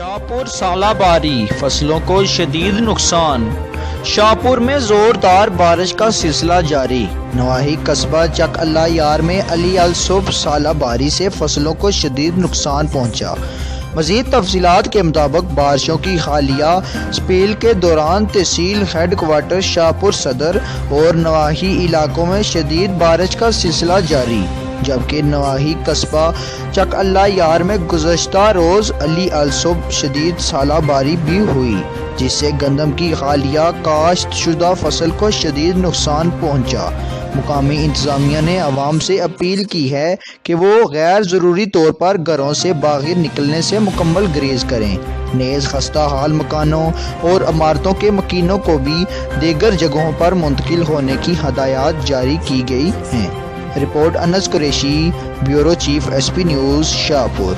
شاہپور سالہ باری، فصلوں کو شدید نقصان۔ شاہپور میں زوردار بارش کا سلسلہ جاری۔ نواحی قصبہ چک اللہ یار میں علی الصبح سالہ باری سے فصلوں کو شدید نقصان پہنچا۔ مزید تفصیلات کے مطابق بارشوں کی حالیہ سپیل کے دوران تحصیل ہیڈ کوارٹر شاہپور صدر اور نواحی علاقوں میں شدید بارش کا سلسلہ جاری، جبکہ نواحی قصبہ چک اللہ یار میں گزشتہ روز علی الصبح شدید سالہ باری بھی ہوئی، جس سے گندم کی حالیہ کاشت شدہ فصل کو شدید نقصان پہنچا۔ مقامی انتظامیہ نے عوام سے اپیل کی ہے کہ وہ غیر ضروری طور پر گھروں سے باہر نکلنے سے مکمل گریز کریں، نیز خستہ حال مکانوں اور عمارتوں کے مکینوں کو بھی دیگر جگہوں پر منتقل ہونے کی ہدایات جاری کی گئی ہیں۔ Report Anas Qureshi, bureau chief S P news, Shahpur.